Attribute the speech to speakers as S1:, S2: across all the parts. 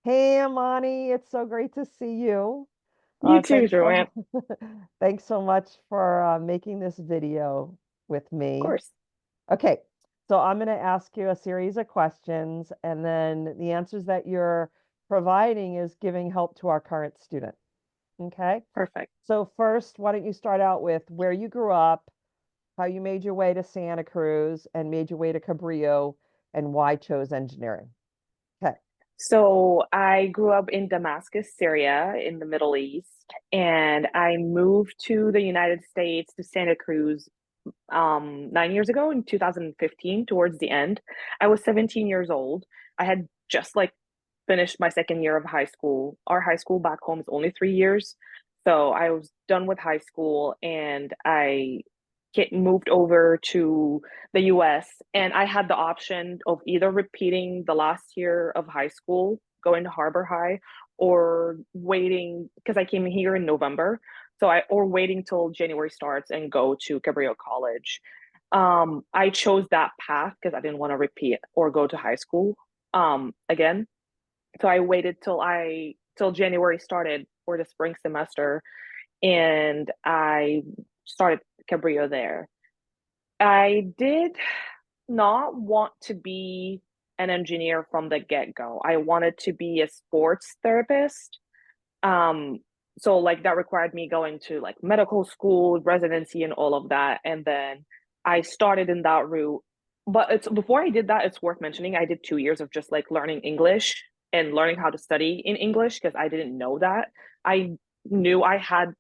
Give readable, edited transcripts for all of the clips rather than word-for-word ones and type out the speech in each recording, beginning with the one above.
S1: Hey, Amani, it's so great to see you.
S2: You too,
S1: Thanks
S2: Joanne.
S1: so thanks so much for making this video with
S2: Of
S1: me.
S2: course.
S1: Okay, so I'm going to ask you a series of questions, and then the answers that you're providing is giving help to our current student. Okay,
S2: Perfect.
S1: so first, why don't you start out with where you grew up, how you made your way to Santa Cruz, and made your way to Cabrillo, and why chose engineering? Okay.
S2: So I grew up in Damascus, Syria, in the Middle East, and I moved to the United States to Santa Cruz 9 years ago in 2015, towards the end. I was 17 years old. I had just like finished my second year of high school. Our high school back home is only 3 years. So I was done with high school and I moved over to the US. And I had the option of either repeating the last year of high school, going to Harbor High, or waiting because I came here in November. Or waiting till January starts and go to Cabrillo College. I chose that path because I didn't want to repeat or go to high school again. So I waited till January started for the spring semester, and I started Cabrillo there. I did not want to be an engineer from the get-go. I wanted to be a sports therapist. Um, so like that required me going to like medical school, residency, and all of that. And then I started in that route. But it's before I did that, it's worth mentioning I did 2 years of just like learning English and learning how to study in English because I didn't know that. I knew I had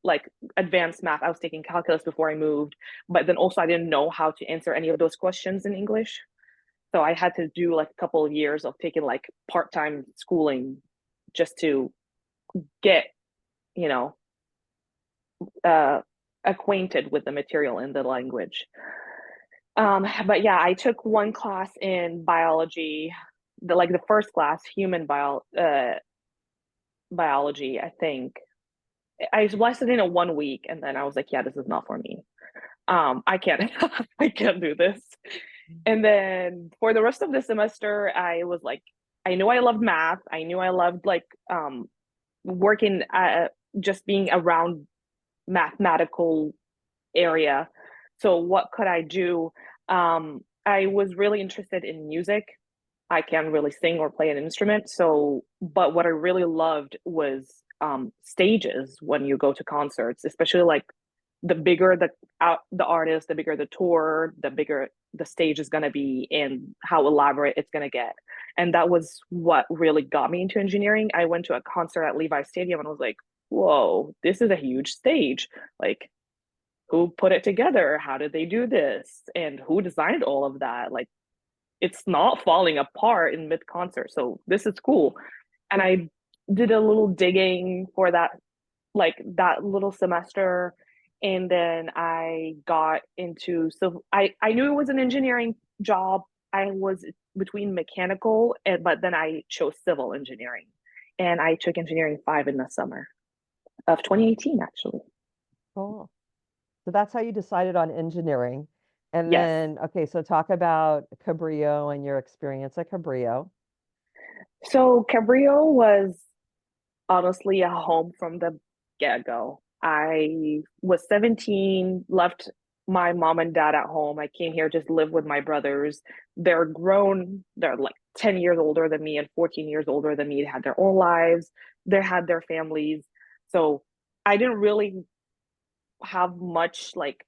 S2: like advanced math. I was taking calculus before I moved, but then also I didn't know how to answer any of those questions in English. So I had to do like a couple of years of taking like part-time schooling just to get, you know, uh, acquainted with the material in the language. But yeah, I took one class in biology, the first class, biology, I think. I lasted in a 1 week and then I was like, yeah, this is not for me. I can't I can't do this. And then for the rest of the semester, I was like, I knew I loved math. I knew I loved like working just being around mathematical area. So what could I do? I was really interested in music. I can't really sing or play an instrument. So, but what I really loved was stages when you go to concerts, especially like the bigger the artist, the bigger the tour, the bigger the stage is going to be, and how elaborate it's going to get. And that was what really got me into engineering. I went to a concert at Levi Stadium and I was like, "Whoa, this is a huge stage! Like, who put it together? How did they do this? And who designed all of that? Like, it's not falling apart in mid concert. So this is cool." And I did a little digging for that, like that little semester. And then I got into, so I knew it was an engineering job. I was between mechanical but then I chose civil engineering. And I took engineering 5 in the summer of 2018, actually.
S1: Cool. So that's how you decided on engineering. And
S2: Yes.
S1: then, okay, so talk about Cabrillo and your experience at Cabrillo.
S2: So Cabrillo was honestly a home from the get go. I was 17, left my mom and dad at home. I came here just live with my brothers. They're grown, they're like 10 years older than me and 14 years older than me. They had their own lives, they had their families. So I didn't really have much like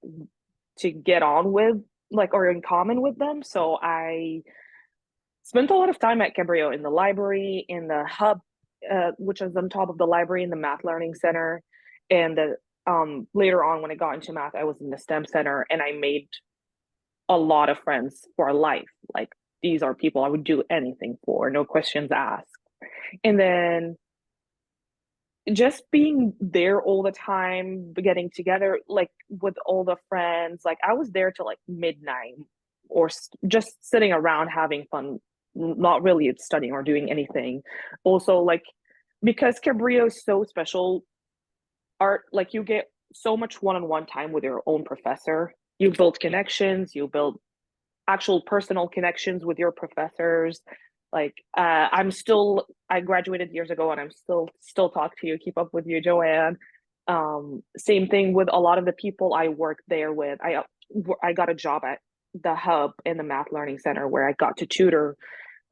S2: to get on with, like, or in common with them. So I spent a lot of time at Cabrillo in the library, in the hub, which is on top of the library, in the math learning center. And later on, when I got into math, I was in the STEM center and I made a lot of friends for life. Like, these are people I would do anything for, no questions asked. And then just being there all the time, getting together like with all the friends, like I was there till like midnight or just sitting around having fun, not really studying or doing anything. Also, like because Cabrillo is so special, art, like you get so much one-on-one time with your own professor. You build connections, you build actual personal connections with your professors. I graduated years ago and I'm still talk to you, keep up with you, Joanne. Same thing with a lot of the people I worked there with. I got a job at the hub in the math learning center where I got to tutor.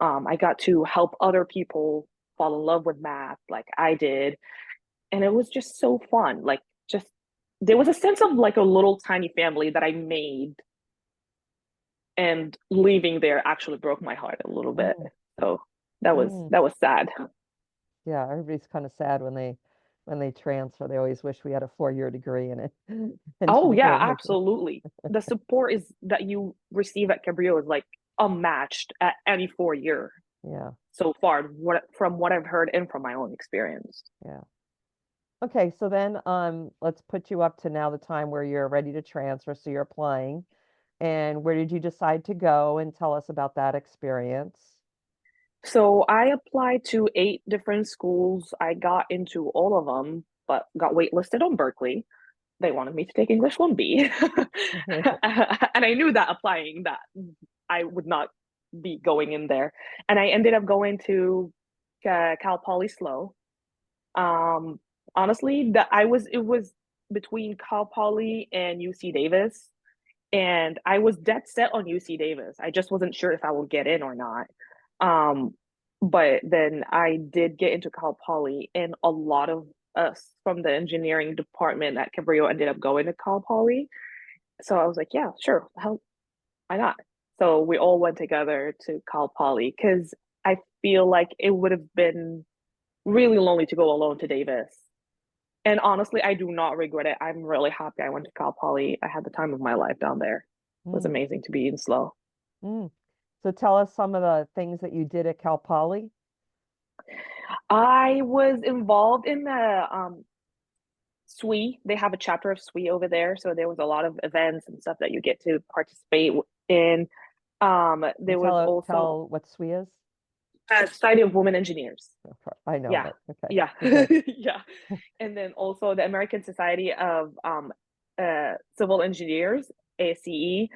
S2: I got to help other people fall in love with math like I did. And it was just so fun. Like just there was a sense of like a little tiny family that I made, and leaving there actually broke my heart a little bit.
S1: Mm,
S2: So
S1: mm.
S2: that was sad.
S1: Yeah, everybody's kind of sad when they transfer. They always wish we had a 4-year degree in it,
S2: Oh yeah,
S1: engineering.
S2: absolutely. The support is that you receive at Cabrillo is like unmatched at any 4 year
S1: Yeah,
S2: so far, from what I've heard and from my own experience.
S1: yeah. Okay, so then let's put you up to now the time where you're ready to transfer. So you're applying, and where did you decide to go? And tell us about that experience.
S2: So I applied to 8 different schools. I got into all of them, but got waitlisted on Berkeley. They wanted me to take English 1B. And I knew that applying that I would not be going in there. And I ended up going to Cal Poly Slow. Um, Honestly, that I was it was between Cal Poly and UC Davis, and I was dead set on UC Davis. I just wasn't sure if I would get in or not. Um, but then I did get into Cal Poly, and a lot of us from the engineering department at Cabrillo ended up going to Cal Poly. So I was like, yeah, sure, hell, why not? So we all went together to Cal Poly because I feel like it would have been really lonely to go alone to Davis. And honestly, I do not regret it. I'm really happy I went to Cal Poly. I had the time of my life down there. It was
S1: Mm,
S2: amazing to be in Slow.
S1: mm. So tell us some of the things that you did at Cal Poly.
S2: I was involved in the SWE. They have a chapter of SWE over there, so there was a lot of events and stuff that you get to participate in.
S1: And
S2: There was also
S1: tell what SWE is.
S2: a Society of Women Engineers.
S1: I know,
S2: Yeah,
S1: but okay.
S2: yeah,
S1: Okay.
S2: yeah. And then also the American Society of Civil Engineers, ACE.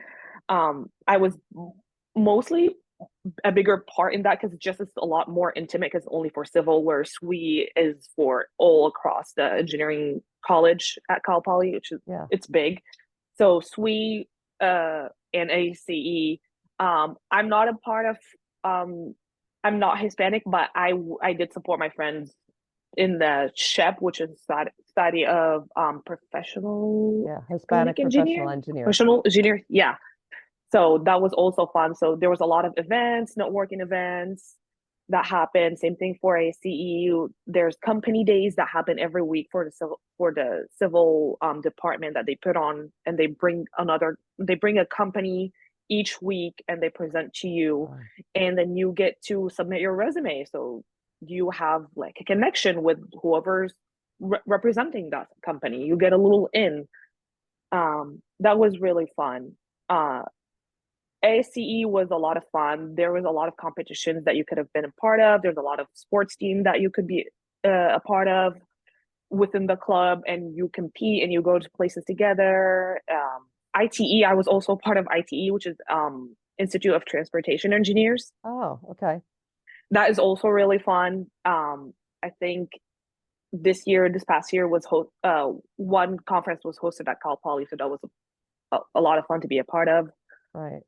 S2: I was mostly a bigger part in that because just it's a lot more intimate because only for civil, where SWE is for all across the engineering college at Cal Poly, which is
S1: Yeah.
S2: it's big. So SWE and ACE. I'm not a part of um I'm not Hispanic, but I did support my friends in the SHEP, which is Society of Professional
S1: Yeah. Hispanic
S2: Electronic
S1: professional
S2: Engineer,
S1: engineers.
S2: Professional Engineer. Yeah, so that was also fun. So there was a lot of events, networking events that happened. Same thing for a CEU. There's company days that happen every week for the civil department that they put on, and they bring a company each week and they present to you,
S1: Wow.
S2: and then you get to submit your resume. So you have like a connection with whoever's representing that company. You get a little in. That was really fun. ASCE was a lot of fun. There was a lot of competitions that you could have been a part of. There's a lot of sports team that you could be a part of within the club, and you compete and you go to places together. ITE, I was also part of ITE, which is Institute of Transportation Engineers.
S1: Oh, okay.
S2: That is also really fun. I think this past year was one conference was hosted at Cal Poly, so that was a lot of fun to be a part of.
S1: Right.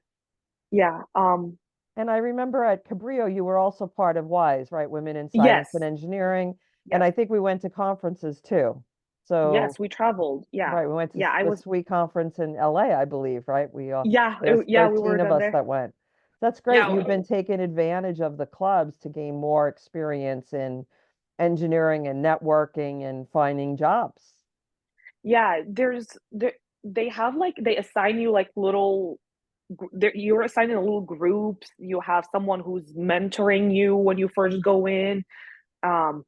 S2: Yeah.
S1: And I remember at Cabrillo, you were also part of WISE, right? Women in Science and
S2: Yes.
S1: Engineering. And
S2: Yes.
S1: I think we went to conferences too. So,
S2: Yes, we traveled. Yeah.
S1: right, we went to
S2: Yeah, I
S1: the
S2: was
S1: SWE conference in LA, I believe, right?
S2: yeah,
S1: There was
S2: yeah, we were
S1: 13 of
S2: down
S1: us
S2: there.
S1: that went. That's great.
S2: Yeah.
S1: You've been taking advantage of the clubs to gain more experience in engineering and networking and finding jobs.
S2: Yeah, they have like they assign you like you're assigned in little groups. You have someone who's mentoring you when you first go in. Um,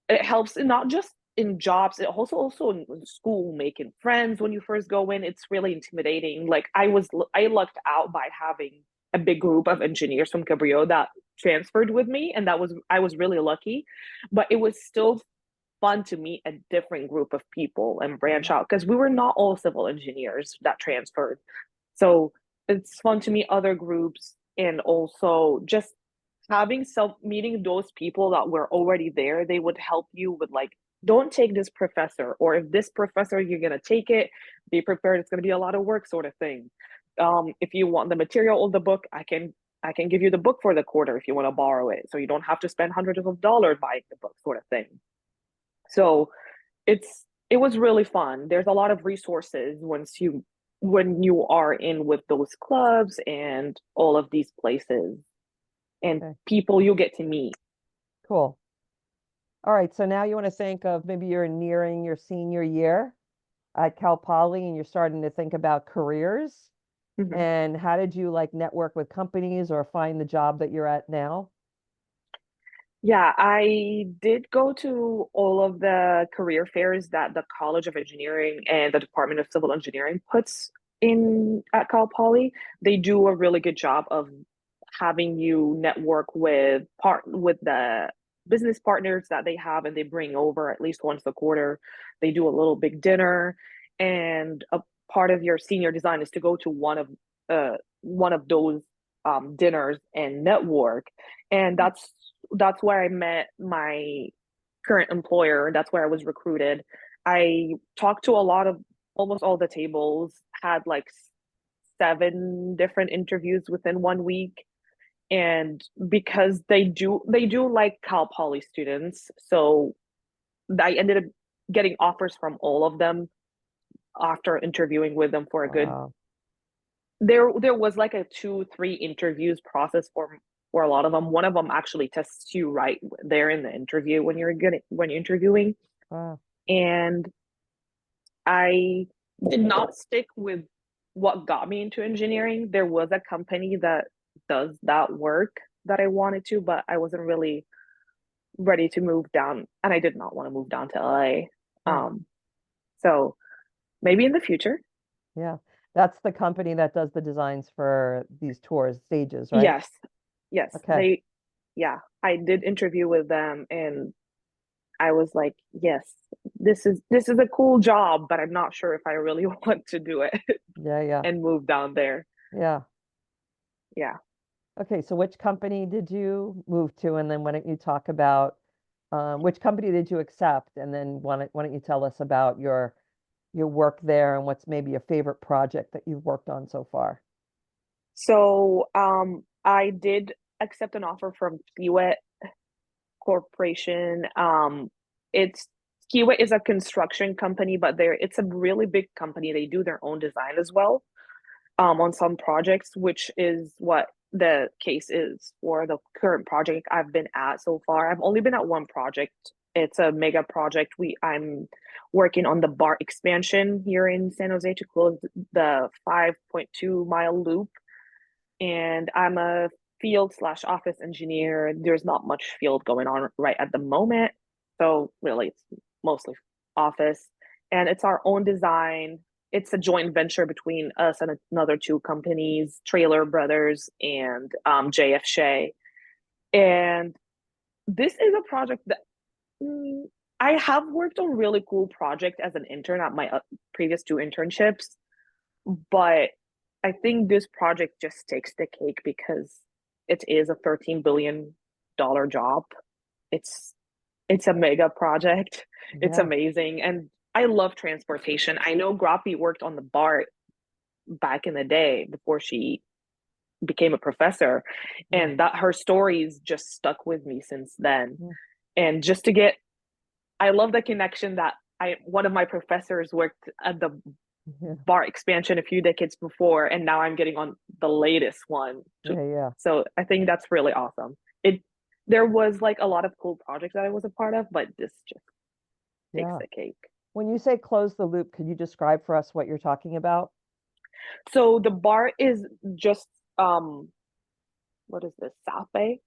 S2: it helps not just in jobs, it also in school, making friends when you first go in. It's really intimidating. Like I lucked out by having a big group of engineers from Cabrillo that transferred with me, and I was really lucky. But it was still fun to meet a different group of people and branch
S1: Mhm.
S2: out because we were not all civil engineers that transferred. So it's fun to meet other groups and also just having self meeting those people that were already there, they would help you with like, don't take this professor, or if this professor you're gonna take it, be prepared. It's gonna be a lot of work, sort of thing. If you want the material of the book, I can give you the book for the quarter if you want to borrow it, so you don't have to spend hundreds of dollars buying the book, sort of thing. So it was really fun. There's a lot of resources when you are in with those clubs and all of these places and
S1: Okay,
S2: people you get to meet.
S1: cool. All right, so now you want to think of maybe you're nearing your senior year at Cal Poly and you're starting to think about careers.
S2: Mhm.
S1: And how did you like network with companies or find the job that you're at now?
S2: Yeah, I did go to all of the career fairs that the College of Engineering and the Department of Civil Engineering puts in at Cal Poly. They do a really good job of having you network with the business partners that they have, and they bring over at least once a quarter. They do a little big dinner, and a part of your senior design is to go to one of those dinners and network. And that's where I met my current employer. That's where I was recruited. I talked to a lot of almost all the tables, had like 7 different interviews within 1 week. And because they do like Cal Poly students, so I ended up getting offers from all of them after interviewing with them for a good
S1: Wow.
S2: there was like a 2 3 interviews process for a lot of them. One of them actually tests you right there in the interview when you're interviewing.
S1: Wow.
S2: And I did not stick with what got me into engineering. There was a company that does that work that I wanted to, but I wasn't really ready to move down, and I did not want to move down to LA.
S1: Right.
S2: So maybe in the future.
S1: Yeah. That's the company that does the designs for these tours, stages, right?
S2: Yes, yes,
S1: Okay.
S2: yeah, I did interview with them, and I was like, yes, this is a cool job, but I'm not sure if I really want to do it
S1: Yeah, yeah.
S2: and move down there.
S1: Yeah.
S2: Yeah.
S1: Okay, so which company did you move to? And then why don't you talk about which company did you accept? And then why don't you tell us about your work there and what's maybe a favorite project that you've worked on so far?
S2: So I did accept an offer from Kiewit Corporation. It's Kiewit is a construction company, but it's a really big company. They do their own design as well, on some projects, which is what the case is for the current project I've been at so far. I've only been at one project. It's a mega project. I'm working on the BART expansion here in San Jose to close the 5.2 mile loop. And I'm a field slash office engineer. There's not much field going on right at the moment. So really it's mostly office. And it's our own design. It's a joint venture between us and another 2 companies, Trailer Brothers and JF Shea. And this is a project that mm, I have worked on really cool project as an intern at my previous 2 internships, but I think this project just takes the cake because it is a $13 billion job. It's it's a mega project. It's
S1: Yeah.
S2: amazing. And I love transportation. I know Grappy worked on the BART back in the day before she became a professor.
S1: Yeah.
S2: And that her stories just stuck with me since then.
S1: Yeah.
S2: And I love the connection that I one of my professors worked at the
S1: Yeah.
S2: BART expansion a few decades before, and now I'm getting on the latest one.
S1: Yeah. Yeah.
S2: So I think that's really awesome. It There was like a lot of cool projects that I was a part of, but this just takes
S1: Yeah.
S2: the cake.
S1: When you say close the loop, could you describe for us what you're talking about?
S2: So the BART is just um what is this, South Bay?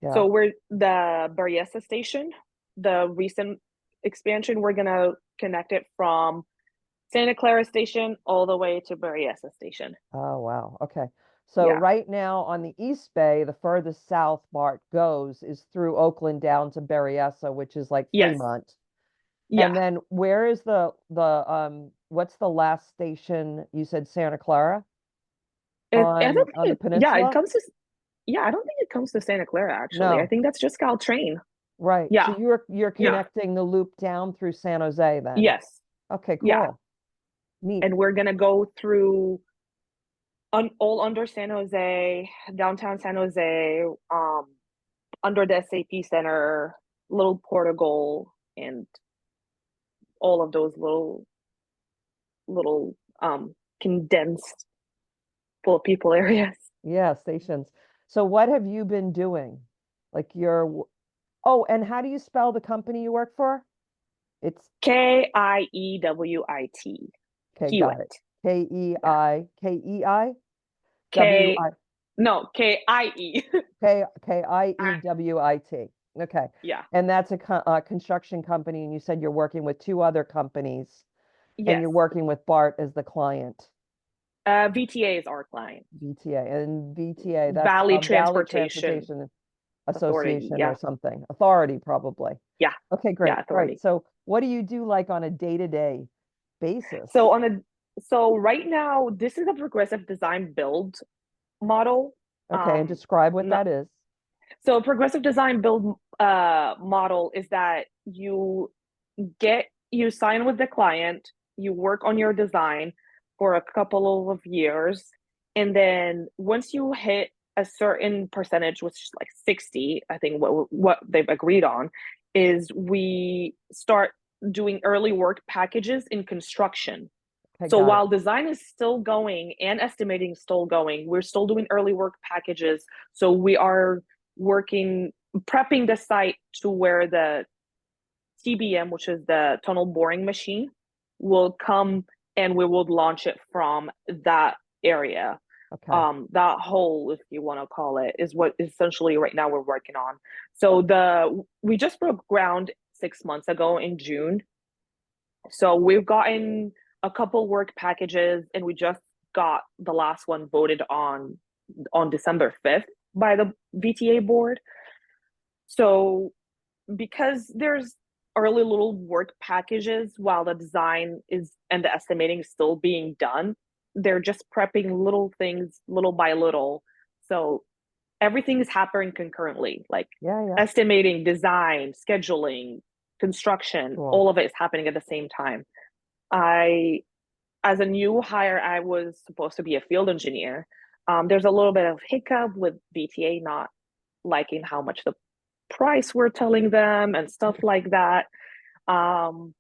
S1: Yeah.
S2: So we're the Berryessa station, the recent expansion. We're gonna connect it from Santa Clara station all the way to Berryessa station.
S1: Oh, wow. Okay. So
S2: Yeah.
S1: right now on the East Bay, the furthest south BART goes is through Oakland down to Berryessa, which is like
S2: Yes.
S1: Fremont.
S2: Yeah.
S1: And then where is the what's the last station? You said Santa Clara
S2: I don't think
S1: on the
S2: it
S1: peninsula?
S2: comes to. yeah, I don't think it comes to Santa Clara actually. I
S1: No,
S2: think that's just Caltrain.
S1: right. So
S2: Yeah,
S1: you're
S2: yeah,
S1: connecting the loop down through San Jose then.
S2: yes,
S1: Okay,
S2: yeah.
S1: cool. Neat.
S2: And we're gonna go through all under San Jose, downtown San Jose, under the SAP Center, little Portugal, and all of those little condensed full of people areas.
S1: Yeah, stations. So what have you been doing? Like oh, and how do you spell the company you work for? It's
S2: Kiewit.
S1: okay, got it.
S2: Kiewit. Yeah.
S1: K-E-I
S2: K
S1: W-I
S2: no Kie.
S1: K-I-E-W-I-T. Okay.
S2: Yeah.
S1: And that's a construction company, and you said you're working with two other companies, and
S2: Yes.
S1: you're working with Bart as the client,
S2: VTA is our client.
S1: VTA. And VTA, that's
S2: Valley
S1: Valley
S2: Transportation
S1: Transportation
S2: Authority.
S1: Association or
S2: Yeah.
S1: something, authority probably.
S2: Yeah.
S1: Okay,
S2: Yeah.
S1: great. All right.
S2: Authority.
S1: So what do you do like on a day-to-day basis?
S2: So on a so right now, this is a progressive design build model.
S1: Okay, and
S2: Um,
S1: describe what
S2: no,
S1: that is.
S2: so progressive design build model is that you sign with the client, you work on your design for a couple of years, and then once you hit a certain percentage, which is like 60, I think what they've agreed on, is we start doing early work packages in construction.
S1: Okay,
S2: So
S1: got it.
S2: while design is still going and estimating is still going, we're still doing early work packages. So we are working, prepping the site to where the TBM, which is the tunnel boring machine, will come and we will launch it from that area.
S1: Okay.
S2: That hole, if you want to call it, is what essentially right now we're working on. So we just broke ground 6 months ago in June. So we've gotten a couple work packages, and we just got the last one voted on December 5th by the VTA board. So because there's early little work packages while the design is and the estimating is still being done, they're just prepping little things little by little. So everything is happening concurrently, like
S1: Yeah, yeah.
S2: estimating, design, scheduling, construction,
S1: Cool.
S2: all of it is happening at the same time. I, as a new hire, I was supposed to be a field engineer. There's a little bit of hiccup with BTA not liking how much the price we're telling them and stuff like that. Um,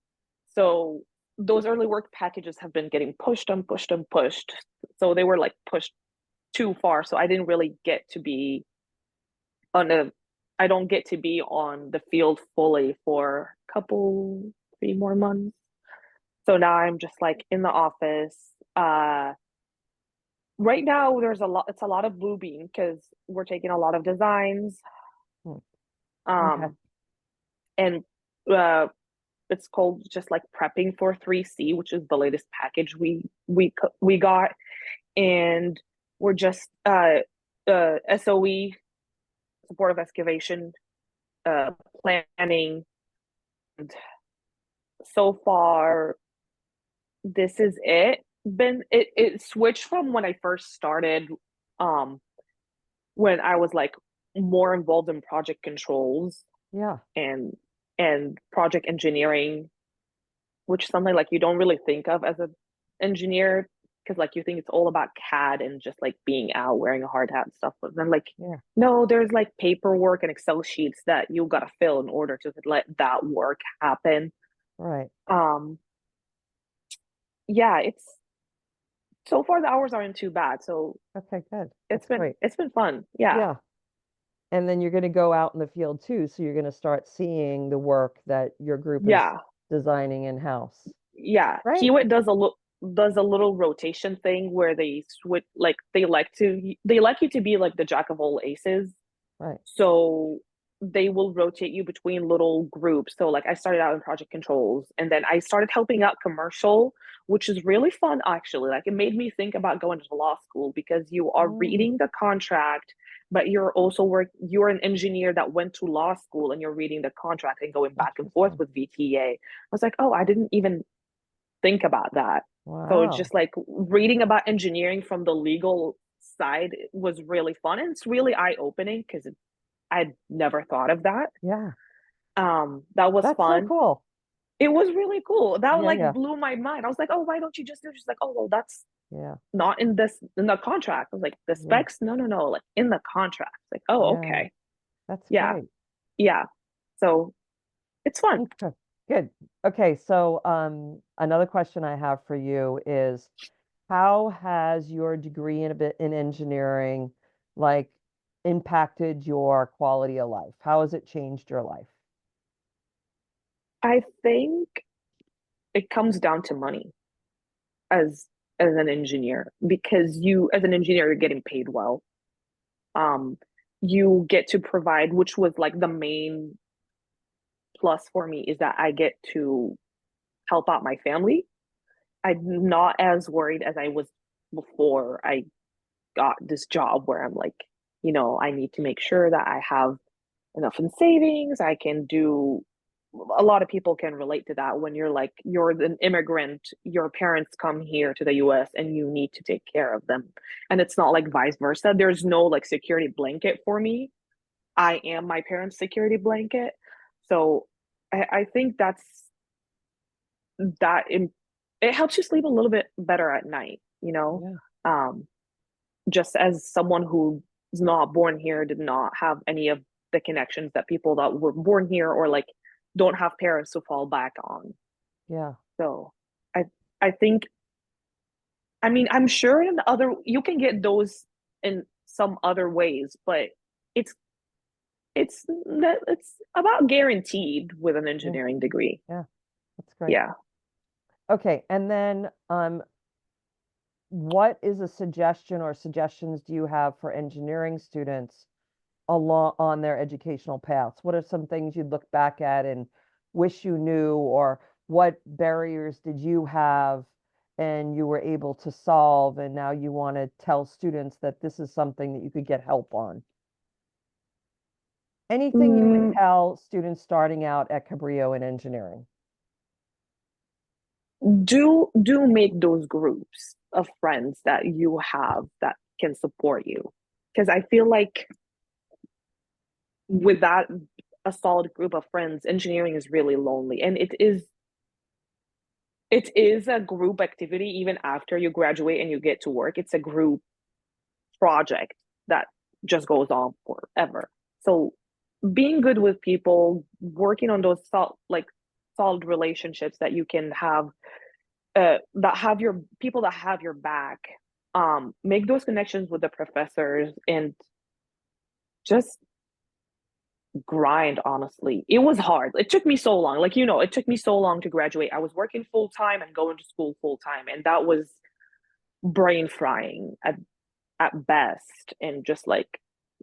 S2: so those early work packages have been getting pushed and pushed and pushed. So they were like pushed too far. So I didn't really get to be on a, I don't get to be on the field fully for a couple, 3 more months. So now I'm just like in the office. Right now there's a lot, it's a lot of blue beam because we're taking a lot of designs.
S1: Hmm. Okay.
S2: Um, and uh it's called just like prepping for 3C, which is the latest package we got, and we're just SOE, supportive excavation, uh planning. And so far this is it switched from when I first started, um when I was like more involved in project controls
S1: Yeah.
S2: and project engineering, which is something like you don't really think of as an engineer, because like you think it's all about CAD and just like being out wearing a hard hat and stuff. But then like
S1: Yeah.
S2: no, there's like paperwork and Excel sheets that you gotta fill in order to let that work happen.
S1: Right.
S2: Um yeah, it's so far the hours aren't too bad. So
S1: Okay, good.
S2: it's
S1: That's
S2: been
S1: great.
S2: it's been fun. Yeah.
S1: Yeah. And then you're going to go out in the field too. So you're going to start seeing the work that your group is
S2: Yeah.
S1: designing in-house.
S2: Yeah.
S1: Right?
S2: Kiewit does a little rotation thing where they switch, like they like you to be like the jack of all aces.
S1: Right.
S2: So they will rotate you between little groups. So like I started out in project controls, and then I started helping out commercial, which is really fun actually. Like it made me think about going to law school because you are
S1: Mm,
S2: reading the contract, but you're an engineer that went to law school and you're reading the contract and going back and forth
S1: interesting.
S2: with VTA. I was like, oh, I didn't even think about that. So it's
S1: Wow.
S2: just like reading about engineering from the legal side was really fun, and it's really eye-opening because I'd never thought of that.
S1: Yeah.
S2: That was
S1: That's so
S2: fun.
S1: cool.
S2: It was really cool. That
S1: Yeah,
S2: like
S1: yeah,
S2: blew my mind. I was like, oh, why don't you just do it? She's like, oh, well, that's
S1: yeah,
S2: not in this in the contract. I was like, the
S1: yeah,
S2: specs? No, no, no. Like in the contract. Like, oh,
S1: yeah.
S2: okay.
S1: That's
S2: Yeah.
S1: great.
S2: Yeah. So it's fun.
S1: Okay, good. Okay, so another question I have for you is how has your degree in a bit in engineering like impacted your quality of life? How has it changed your life?
S2: I think it comes down to money as as an engineer because you as an engineer you're getting paid well. Um, you get to provide, which was like the main plus for me is that I get to help out my family. I'm not as worried as I was before I got this job where I'm like, I need to make sure that I have enough in savings. I can do a lot of people can relate to that when you're like you're an immigrant, your parents come here to the US and you need to take care of them. And it's not like vice versa. There's no like security blanket for me. I am my parents' security blanket. So I think that it helps you sleep a little bit better at night,
S1: Yeah,
S2: Um, just as someone who's not born here, did not have any of the connections that people that were born here or like don't have parents to fall back on.
S1: yeah,
S2: So I I think I mean I'm sure in the other you can get those in some other ways, but it's it's about guaranteed with an
S1: yeah,
S2: engineering degree.
S1: yeah. That's great.
S2: Yeah.
S1: Okay, and then what is a suggestion or suggestions do you have for engineering students along on their educational paths? What are some things you'd look back at and wish you knew, or what barriers did you have and you were able to solve, and now you want to tell students that this is something that you could get help on? Anything you would
S2: Mm,
S1: tell students starting out at Cabrillo in engineering?
S2: do make those groups of friends that you have that can support you because I feel like with that a solid group of friends engineering is really lonely and it is a group activity even after you graduate and you get to work. It's a group project that just goes on forever. So being good with people, working on those solid relationships that you can have, that have your people that have your back, make those connections with the professors and just grind. Honestly, it was hard. It took me so long, like it took me so long to graduate. I was working full time and going to school full time, and that was brain frying at best and just like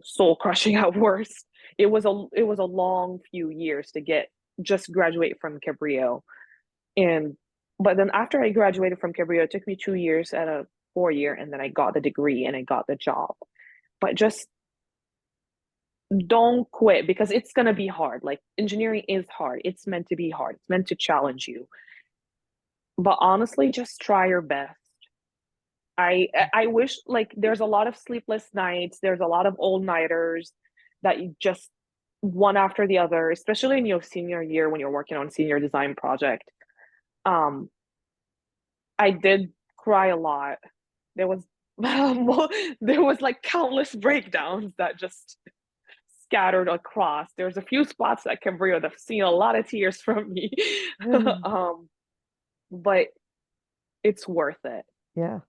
S2: soul crushing at worst. It was a long few years to get just graduate from Cabrillo. And but then after I graduated from Cabrillo, it took me 2 years at a 4 year, and then I got the degree and I got the job. But just don't quit because it's gonna be hard. Like engineering is hard. It's meant to be hard. It's meant to challenge you. But honestly, just try your best. I wish like there's a lot of sleepless nights. There's a lot of all-nighters that you just one after the other, especially in your senior year when you're working on senior design project. Um, I did cry a lot. There was there was like countless breakdowns that just scattered across. There's a few spots that Cambria that have seen a lot of tears from me. um, but it's worth it.
S1: Yeah,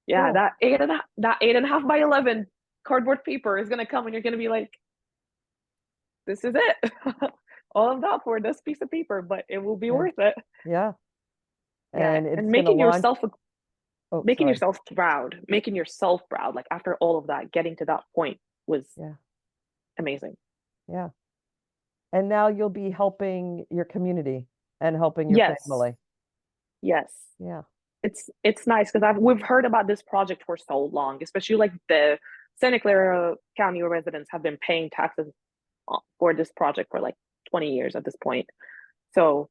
S2: Yeah,
S1: cool.
S2: that 8.5 by 11 cardboard paper is gonna come and you're gonna be like, this is it. All of that for this piece of paper, but it will be
S1: Yeah,
S2: worth it.
S1: yeah.
S2: Yeah,
S1: And
S2: and
S1: it's going to launch. Oh,
S2: making
S1: sorry.
S2: yourself proud, making yourself proud. Like after all of that, getting to that point was
S1: Yeah,
S2: amazing.
S1: yeah. And now you'll be helping your community and helping your
S2: Yes,
S1: family.
S2: yes.
S1: Yeah,
S2: It's nice because I've we've heard about this project for so long, especially like the Santa Clara County residents have been paying taxes for this project for like 20 years at this point. So,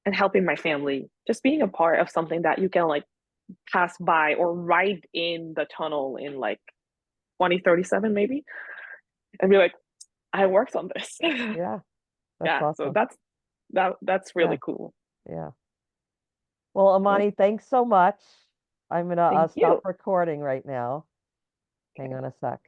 S2: and helping my family, just being a part of something that you can like pass by or ride in the tunnel in like 2037 maybe, and be like, I worked on this.
S1: Yeah, that's
S2: Yeah, so
S1: awesome.
S2: that's
S1: Yeah,
S2: really cool.
S1: yeah. Well,
S2: Well,
S1: Amani, thanks so much. I'm gonna
S2: thank
S1: stop
S2: you.
S1: recording right now. Hang on a sec.